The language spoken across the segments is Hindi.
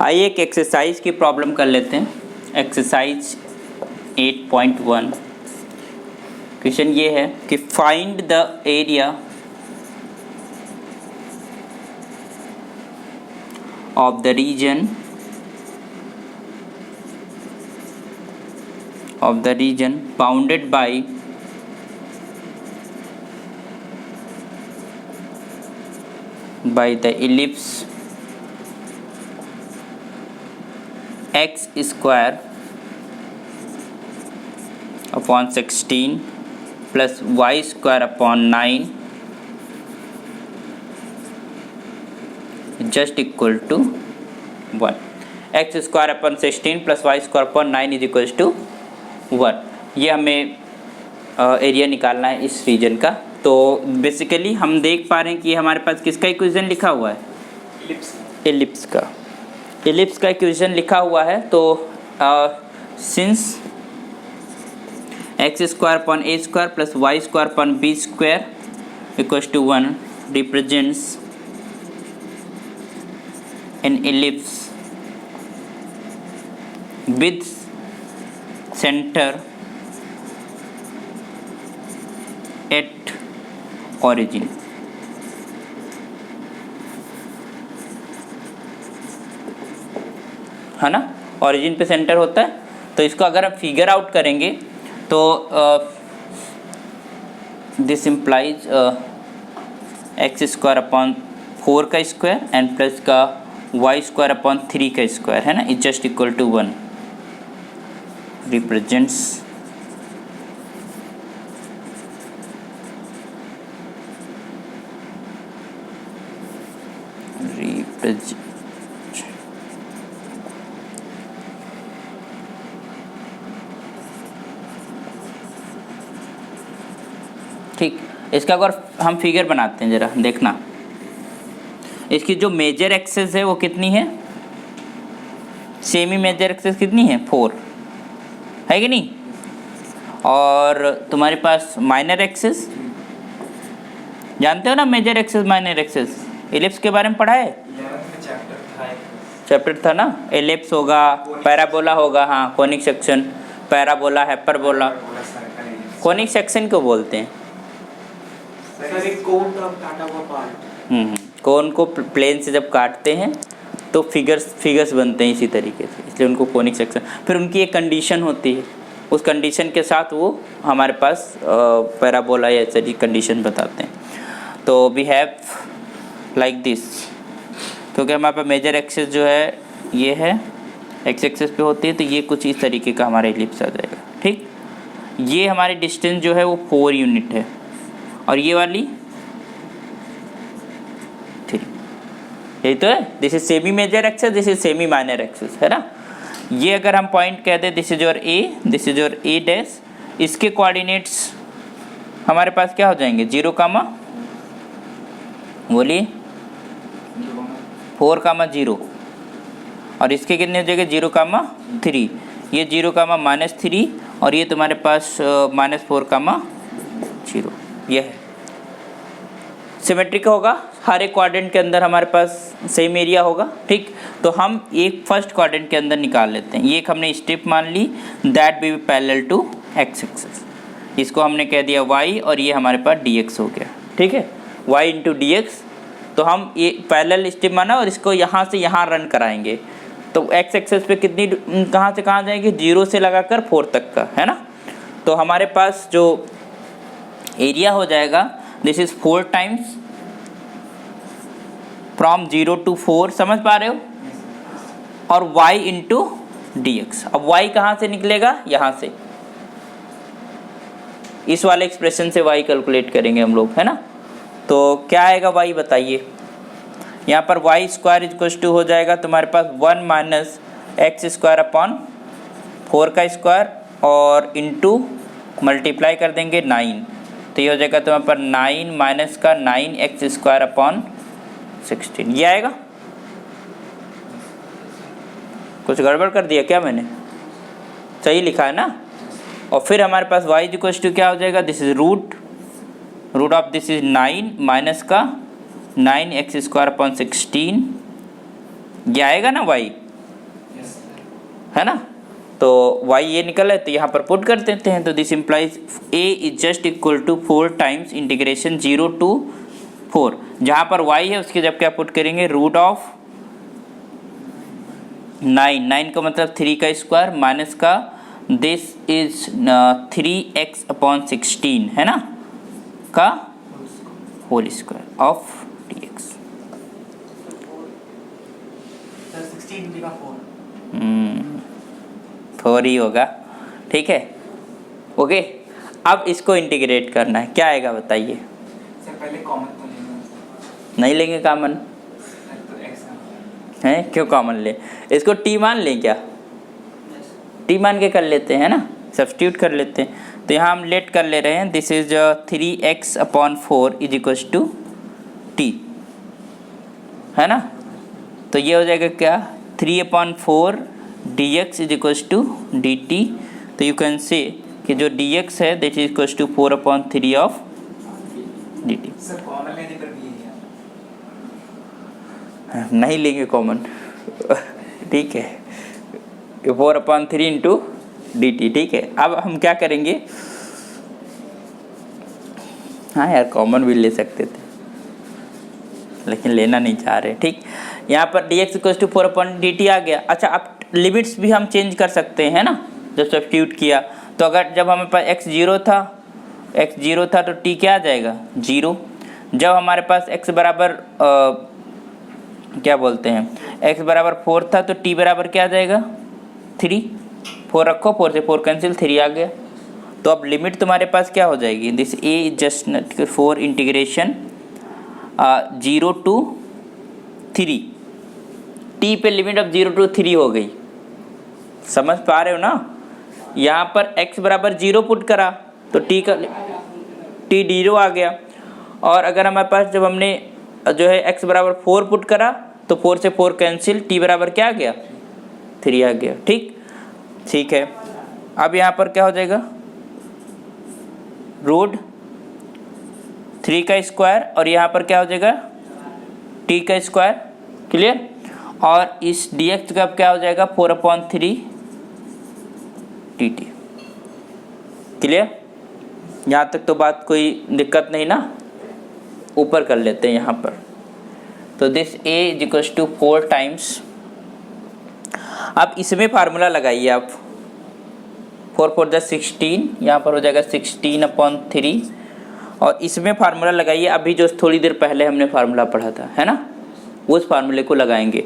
आइए एक एक्सरसाइज की प्रॉब्लम कर लेते हैं। एक्सरसाइज 8.1 क्वेश्चन ये है कि find the area of the reason bounded by the ellipse x square upon 16 plus y square upon 9 just equal to 1. x square upon 16 plus y square upon 9 is equals to 1. ये हमें एरिया निकालना है इस रीजन का। तो बेसिकली हम देख पा रहे हैं कि हमारे पास किसका इक्वेशन लिखा हुआ है, एलिप्स का इक्वेशन लिखा हुआ है। तो since x square upon a square plus y square upon b square equals to 1 represents an ellipse with centre at origin. है ना, ऑरिजिन पे सेंटर होता है। तो इसको अगर हम फिगर आउट करेंगे तो this implies x square upon 4 का स्क्वायर एंड प्लस का वाई स्क्वायर अपॉन 3 का स्क्वायर, है ना, is just equal to 1 represents ठीक। इसका अगर हम फिगर बनाते हैं, जरा देखना, इसकी जो मेजर एक्सेस है वो कितनी है, सेमी मेजर एक्सेस कितनी है, 4 है कि नहीं। और तुम्हारे पास माइनर एक्सेस जानते हो ना, major axes minor axes ellipse के बारे में पढ़ा है, चैप्टर था ना। एलिप्स होगा, पैराबोला होगा, हाँ conic section, parabola, hyperbola. Conic section को बोलते हैं, कोन को प्लेन से जब काटते हैं तो फिगर्स बनते हैं इसी तरीके से, इसलिए उनको कोनिक सेक्शन। फिर उनकी एक कंडीशन होती है, उस कंडीशन के साथ वो हमारे पास पैराबोला या ऐसी कंडीशन बताते हैं। तो वी हैव लाइक दिस, क्योंकि हमारे पास मेजर एक्सेस जो है ये है, एक्स एक्सेस पे होती है, तो ये कुछ इस तरीके का हमारा एलिप्स आ जाएगा। ठीक, ये हमारी डिस्टेंस जो है वो 4 यूनिट है और ये वाली 3, यही तो है। This is semi major axes, this is semi minor axes, है ना। ये अगर हम पॉइंट कहते हैं this is your A, this is your A dash, इसके कोऑर्डिनेट्स हमारे पास क्या हो जाएंगे, 0 कामा, बोलिए 4 कामा 0, और इसके कितने हो जाएंगे 0 कामा 3, ये 0 कामा -3 और ये तुम्हारे पास -4 कामा 0। यह है सिमेट्रिक होगा, हर एक क्वाड्रेंट के अंदर हमारे पास सेम एरिया होगा। ठीक, तो हम एक फर्स्ट क्वाड्रेंट के अंदर निकाल लेते हैं। ये एक हमने स्ट्रिप मान ली, that be parallel to X axis, इसको हमने कह दिया y और ये हमारे पास dx हो गया। ठीक है, y इंटू डी एक्स। तो हम ये पैरेलल स्ट्रिप माना और इसको यहाँ से यहाँ रन कराएंगे, तो एक्स एक्सिस पे कितनी कहाँ से कहाँ जाएंगे, 0 से लगाकर 4 तक का, है ना। तो हमारे पास जो एरिया हो जाएगा this is 4 times from 0 to 4, समझ पा रहे हो, और y इंटू डी एक्स। अब y कहाँ से निकलेगा, यहाँ से, इस वाले एक्सप्रेशन से y कैलकुलेट करेंगे हम लोग, है ना। तो क्या आएगा y बताइए, यहाँ पर वाई स्क्वायर इक्वल टू हो जाएगा तुम्हारे पास 1 माइनस एक्स स्क्वायर अपॉन 4 का स्क्वायर और इंटू मल्टीप्लाई कर देंगे 9, तो ये हो जाएगा तुम्हारे पास 9 माइनस का 9 एक्स स्क्वायर अपॉन 16। ये आएगा, कुछ गड़बड़ कर दिया क्या मैंने, सही लिखा है ना। और फिर हमारे पास y इक्वल टू क्या हो जाएगा, this is root of this is 9 minus का 9 एक्स स्क्वायर अपॉन 16, ये आएगा ना y। है ना। तो y ये निकल है तो यहाँ पर पुट कर देते हैं। तो this implies a is just equal to 4 times integration 0 to 4, जहाँ पर y है उसके जब क्या पुट करेंगे, रूट ऑफ 9 का मतलब 3 का स्क्वायर माइनस का दिस इज 3x/16 है ना, का होल स्क्वायर ऑफ dx। 4 ही होगा, ठीक है। ओके, अब इसको इंटीग्रेट करना है, क्या आएगा बताइए। सर पहले कॉमन तो लेंगे, नहीं लेंगे कॉमन तो x है, क्यों कॉमन ले, इसको t मान लें क्या, t मान के कर लेते हैं ना, सब्स्टिट्यूट कर लेते हैं। तो यहाँ हम लेट कर ले रहे हैं, this is 3x/4 is equal to t, है ना। तो ये हो जाएगा क्या, 3/4 dx is equal to dt। तो यू कैन से कि जो dx है that is equal to 4/3 of dt। सर कॉमन लेने पर भी यही है, नहीं लेंगे कॉमन ठीक है, 4/3 इंटू dt, ठीक है। अब हम क्या करेंगे, हाँ यार कॉमन भी ले सकते थे लेकिन लेना नहीं चाह रहे, ठीक। यहाँ पर dx इक्वल टू 4/dt आ गया। अच्छा, अब लिमिट्स भी हम चेंज कर सकते हैं ना, जब सब्स्टिट्यूट किया तो अगर जब हमारे पास x 0 था तो t क्या आ जाएगा, 0। जब हमारे पास x बराबर क्या बोलते हैं, x बराबर 4 था तो t बराबर क्या आ जाएगा, 3। 4 रखो, 4 से 4 कैंसिल, 3 आ गया। तो अब लिमिट तुम्हारे पास क्या हो जाएगी, this a just 4 integration 0 to 3, t पे लिमिट अब 0 to 3 हो गई, समझ पा रहे हो ना। यहाँ पर x बराबर 0 पुट करा तो t 0 आ गया। और अगर हमारे पास जब हमने जो है x बराबर 4 पुट करा तो 4 से 4 कैंसिल, t बराबर क्या आ गया, 3 आ गया, ठीक है। अब यहाँ पर क्या हो जाएगा, रूट 3 का स्क्वायर और यहाँ पर क्या हो जाएगा, t का स्क्वायर, क्लियर। और इस dx का क्या हो जाएगा, 4/3 dt, क्लियर। यहाँ तक तो बात कोई दिक्कत नहीं ना, ऊपर कर लेते हैं यहाँ पर। तो this a is equal to 4 times, अब इसमें फार्मूला लगाइए आप, 4 4 16, यहाँ पर हो जाएगा 16/3, और इसमें फार्मूला लगाइए अभी जो थोड़ी देर पहले हमने फार्मूला पढ़ा था, है ना, उस फार्मूले को लगाएंगे।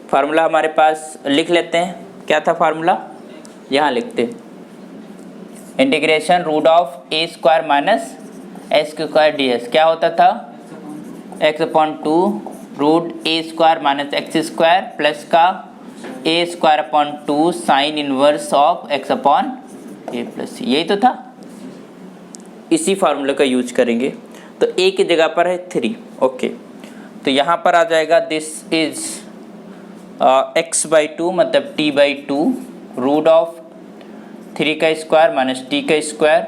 फार्मूला हमारे पास लिख लेते हैं, क्या था फार्मूला, यहाँ लिखते हैं, integration root of a² minus x² ds क्या होता था, x/2 root a² minus x² plus का a²/2 sine inverse of x/a plus c, यही तो था। इसी फार्मूले का यूज करेंगे। तो a की जगह पर है 3, ओके। तो यहाँ पर आ जाएगा दिस इज x/2 मतलब t/2 रूट ऑफ 3 का स्क्वायर माइनस t का square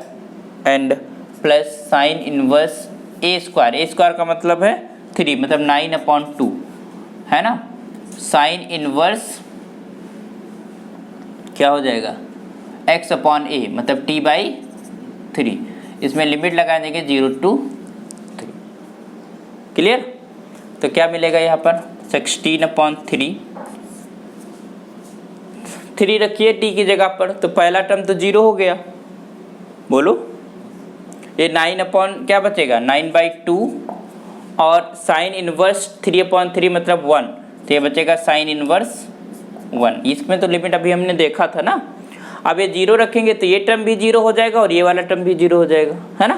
and plus sine inverse a² का मतलब है 3 मतलब 9/2, है ना। साइन इनवर्स क्या हो जाएगा, x/a मतलब t/3, इसमें लिमिट लगा देंगे 0 to 3, क्लियर। तो क्या मिलेगा यहाँ पर 16/3, 3 रखिए t की जगह पर, तो पहला टर्म तो 0 हो गया, बोलो ये 9 क्या बचेगा 9/2 और साइन इनवर्स 3/3 मतलब 1, तो ये बचेगा साइन इनवर्स 1। इसमें तो लिमिट अभी हमने देखा था ना। अब ये 0 रखेंगे तो ये टर्म भी 0 हो जाएगा और ये वाला टर्म भी 0 हो जाएगा, है ना।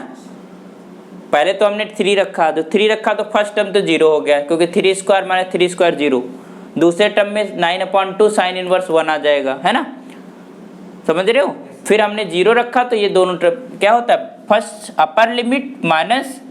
पहले तो हमने 3 रखा, तो 3 रखा तो फर्स्ट टर्म तो 0 हो गया क्योंकि 3² माइनस 3² 0। दूसरे टर्म में 9/2 साइन इनवर्स 1 आ जाएगा, है ना, समझ रहे हो। फिर हमने 0 रखा तो ये दोनों टर्म क्या होता है, first upper limit minus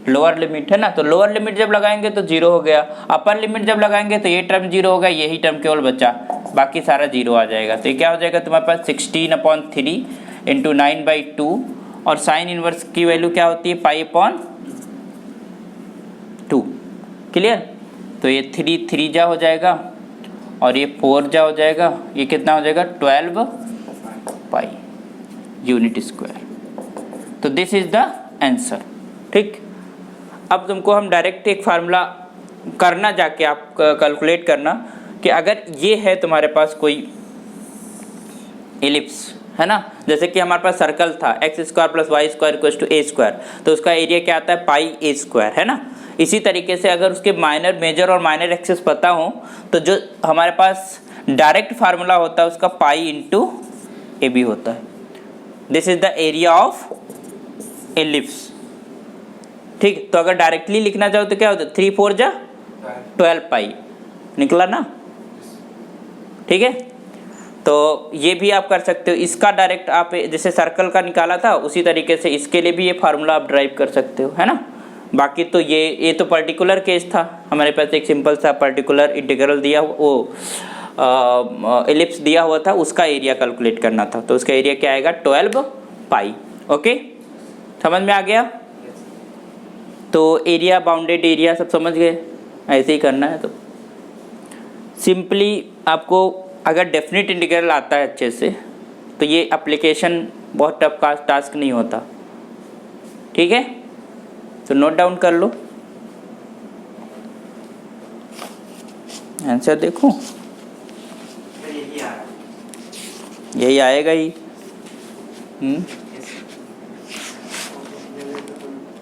lower limit, है ना। तो लोअर लिमिट जब लगाएंगे तो 0 हो गया, अपर लिमिट जब लगाएंगे तो ये टर्म 0 हो गया, यही टर्म केवल बचा, बाकी सारा 0 आ जाएगा। तो ये क्या हो जाएगा तुम्हारे पास 16/3 इंटू 9/2 और साइन इनवर्स की वैल्यू क्या होती है π/2, क्लियर। तो ये 3 3 जा हो जाएगा और ये 4 जा हो जाएगा, ये कितना हो जाएगा 12 पाई यूनिट स्क्वायर। तो दिस इज द आंसर। ठीक, अब तुमको हम डायरेक्ट एक फार्मूला करना, जाके आप कैलकुलेट करना कि अगर ये है तुम्हारे पास कोई एलिप्स है ना, जैसे कि हमारे पास सर्कल था x square plus y square equals to a square, तो उसका एरिया क्या आता है पाई ए स्क्वायर है ना। इसी तरीके से अगर उसके माइनर मेजर और माइनर एक्सेस पता हो तो जो हमारे पास डायरेक्ट फार्मूला होता है उसका पाई इंटू ए बी होता है। This is the area of ellipse. ठीक, तो अगर डायरेक्टली लिखना चाहो तो क्या होता है 3 4 जा 12 पाई निकला ना। ठीक है, तो ये भी आप कर सकते हो। इसका डायरेक्ट आप जैसे सर्कल का निकाला था उसी तरीके से इसके लिए भी ये फार्मूला आप ड्राइव कर सकते हो है ना। बाकी तो ये तो पर्टिकुलर केस था, हमारे पास एक सिंपल सा पर्टिकुलर इंटीग्रल दिया, वो एलिप्स दिया हुआ था, उसका एरिया कैलकुलेट करना था, तो उसका एरिया क्या आएगा 12 पाई। ओके, समझ में आ गया। तो एरिया, बाउंडेड एरिया सब समझ गए, ऐसे ही करना है। तो सिंपली आपको अगर डेफिनेट इंटीग्रल आता है अच्छे से तो ये एप्लीकेशन बहुत टफ का टास्क नहीं होता। ठीक है, तो नोट डाउन कर लो, आंसर देखो, यही आ रहा है। यही आएगा ही।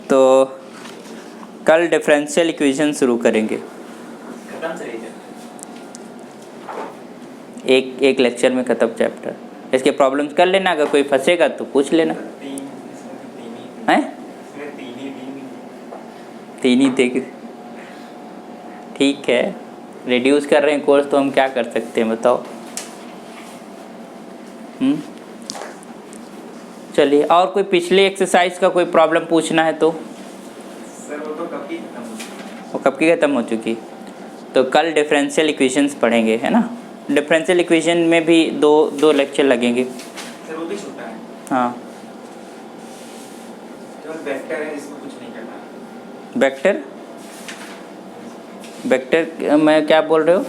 तो कल डिफरेंशियल इक्वेशन शुरू करेंगे, खत्म से रही एक लेक्चर में खत्म चैप्टर। इसके प्रॉब्लम्स कर लेना, अगर कोई फंसेगा तो पूछ लेना। हैं 3 ही थे। ठीक है, रिड्यूस कर रहे हैं कोर्स तो हम क्या कर सकते हैं बताओ। चलिए, और कोई पिछले एक्सरसाइज का कोई प्रॉब्लम पूछना है तो। सर वो तो कब की खत्म हो चुकी। वो कब की ख़त्म हो चुकी। तो कल डिफरेंशियल इक्वेशंस पढ़ेंगे है ना। डिफरेंशियल इक्वेशन में भी दो लेक्चर लगेंगे। सर वो भी छोटा है। हाँ, केवल वेक्टर है, इसमें कुछ नहीं करना। वेक्टर में क्या बोल रहे हो।